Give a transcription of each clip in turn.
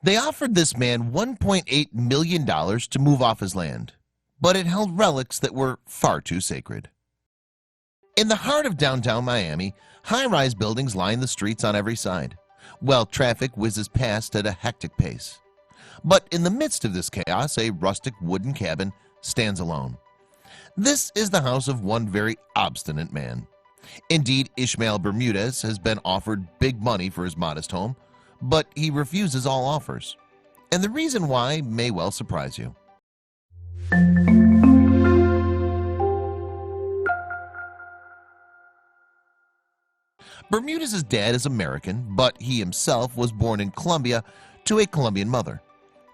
They offered this man $1.8 million to move off his land, but it held relics that were far too sacred. In the heart of downtown Miami, high-rise buildings line the streets on every side, while traffic whizzes past at a hectic pace. But in the midst of this chaos, a rustic wooden cabin stands alone. This is the house of one very obstinate man. Indeed, Ishmael Bermudez has been offered big money for his modest home, but he refuses all offers. And the reason why may well surprise you. Bermudez's dad is American, but he himself was born in Colombia to a Colombian mother.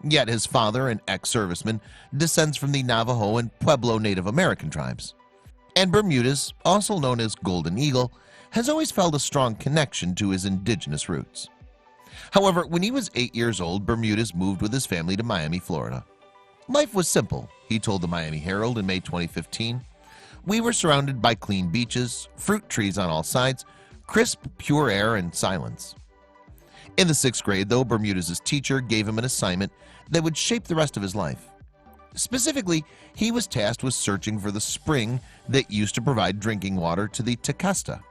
Yet his father, an ex-serviceman, descends from the Navajo and Pueblo Native American tribes. And Bermudez, also known as Golden Eagle, has always felt a strong connection to his indigenous roots. However, when he was 8 years old, Bermudez moved with his family to Miami, Florida. Life was simple, he told the Miami Herald in May 2015. We were surrounded by clean beaches, fruit trees on all sides, crisp, pure air, and silence. In the 6th grade, though, Bermudez's teacher gave him an assignment that would shape the rest of his life. Specifically, he was tasked with searching for the spring that used to provide drinking water to the Tequesta.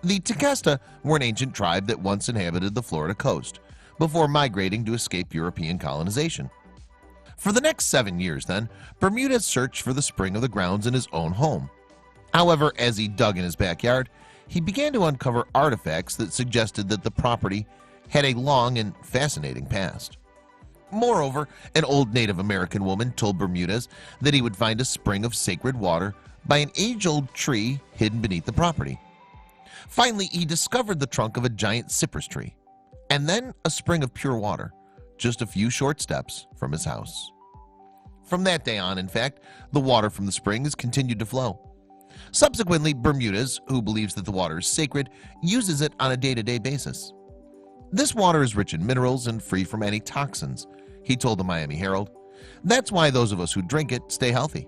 The Tequesta were an ancient tribe that once inhabited the Florida coast, before migrating to escape European colonization. For the next 7 years, then, Bermudez searched for the spring of the grounds in his own home. However, as he dug in his backyard, he began to uncover artifacts that suggested that the property had a long and fascinating past. Moreover, an old Native American woman told Bermudez that he would find a spring of sacred water by an age-old tree hidden beneath the property. Finally, he discovered the trunk of a giant cypress tree, and then a spring of pure water, just a few short steps from his house. From that day on, in fact, the water from the spring has continued to flow. Subsequently, Bermudez, who believes that the water is sacred, uses it on a day-to-day basis. This water is rich in minerals and free from any toxins, he told the Miami Herald. That's why those of us who drink it stay healthy.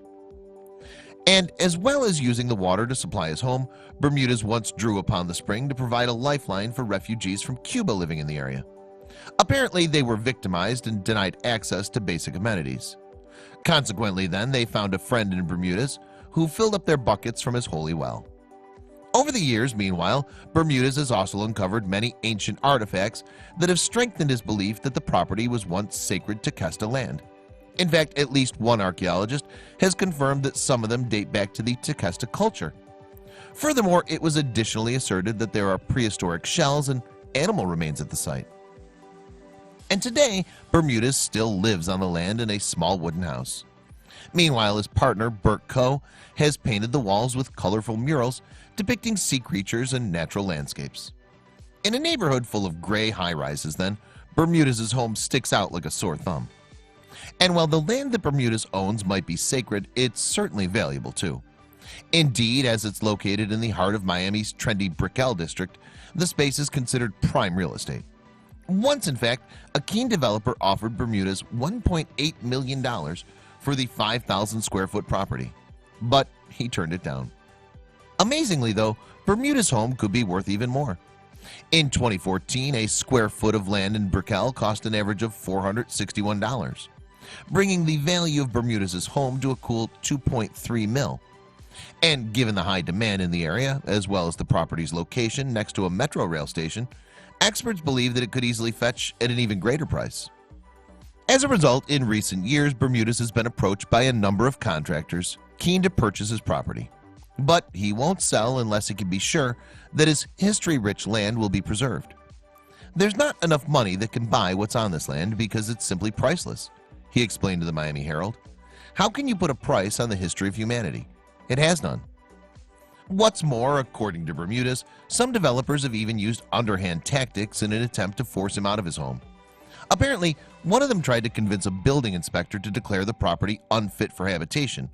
And as well as using the water to supply his home, Bermudez once drew upon the spring to provide a lifeline for refugees from Cuba living in the area. Apparently, they were victimized and denied access to basic amenities. Consequently, then, they found a friend in Bermudez who filled up their buckets from his holy well. Over the years, meanwhile, Bermudez has also uncovered many ancient artifacts that have strengthened his belief that the property was once sacred Tequesta land. In fact, at least one archaeologist has confirmed that some of them date back to the Tequesta culture. Furthermore, it was additionally asserted that there are prehistoric shells and animal remains at the site. And today, Bermudez still lives on the land in a small wooden house. Meanwhile, his partner, Bert Coe, has painted the walls with colorful murals depicting sea creatures and natural landscapes. In a neighborhood full of gray high-rises, then, Bermudez's home sticks out like a sore thumb. And while the land that Bermudez owns might be sacred, it's certainly valuable too. Indeed, as it's located in the heart of Miami's trendy Brickell district, the space is considered prime real estate. Once, in fact, a keen developer offered Bermudez $1.8 million for the 5,000 square foot property, but he turned it down. Amazingly, though, Bermudez's home could be worth even more. In 2014, a square foot of land in Brickell cost an average of $461, bringing the value of Bermudez's home to a cool $2.3 million. And given the high demand in the area, as well as the property's location next to a metro rail station, experts believe that it could easily fetch at an even greater price. As a result, in recent years, Bermudez has been approached by a number of contractors keen to purchase his property. But he won't sell unless he can be sure that his history-rich land will be preserved. There's not enough money that can buy what's on this land because it's simply priceless, he explained to the Miami Herald. How can you put a price on the history of humanity? It has none. What's more, according to Bermudez, some developers have even used underhand tactics in an attempt to force him out of his home. Apparently, one of them tried to convince a building inspector to declare the property unfit for habitation.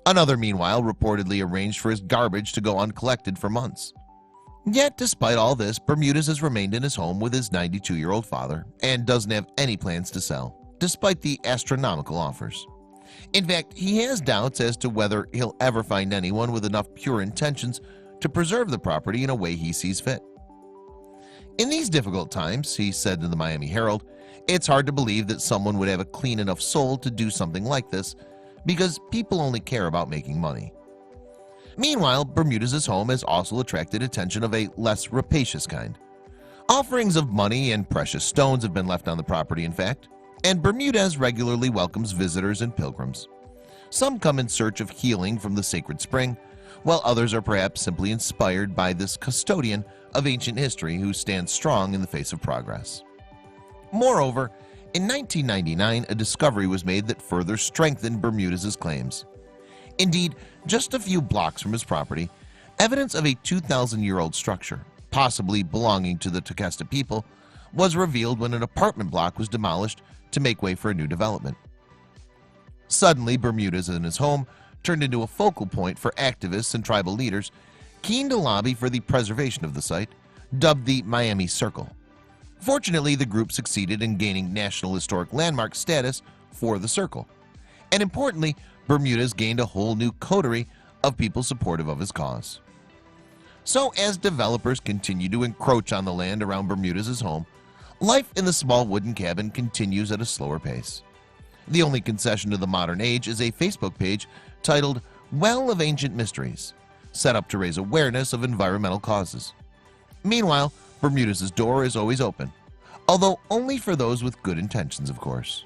Another, meanwhile, reportedly arranged for his garbage to go uncollected for months. Yet, despite all this, Bermudez has remained in his home with his 92-year-old father and doesn't have any plans to sell, despite the astronomical offers. In fact, he has doubts as to whether he'll ever find anyone with enough pure intentions to preserve the property in a way he sees fit. In these difficult times, he said to the Miami Herald, It's hard to believe that someone would have a clean enough soul to do something like this, because people only care about making money. Meanwhile, Bermudez' home has also attracted attention of a less rapacious kind. Offerings of money and precious stones have been left on the property, in fact, and Bermudez regularly welcomes visitors and pilgrims. Some come in search of healing from the sacred spring, while others are perhaps simply inspired by this custodian of ancient history who stands strong in the face of progress. Moreover, in 1999, a discovery was made that further strengthened Bermudez' claims. Indeed, just a few blocks from his property, evidence of a 2,000-year-old structure, possibly belonging to the Tequesta people, was revealed when an apartment block was demolished to make way for a new development. Suddenly, Bermudez and his home turned into a focal point for activists and tribal leaders keen to lobby for the preservation of the site, dubbed the Miami Circle. Fortunately, the group succeeded in gaining National Historic Landmark status for the circle, and importantly, Bermudez gained a whole new coterie of people supportive of his cause. So, as developers continue to encroach on the land around Bermudez' home, life in the small wooden cabin continues at a slower pace. The only concession to the modern age is a Facebook page titled Well of Ancient Mysteries, set up to raise awareness of environmental causes. Meanwhile, Bermudez' door is always open, although only for those with good intentions, of course.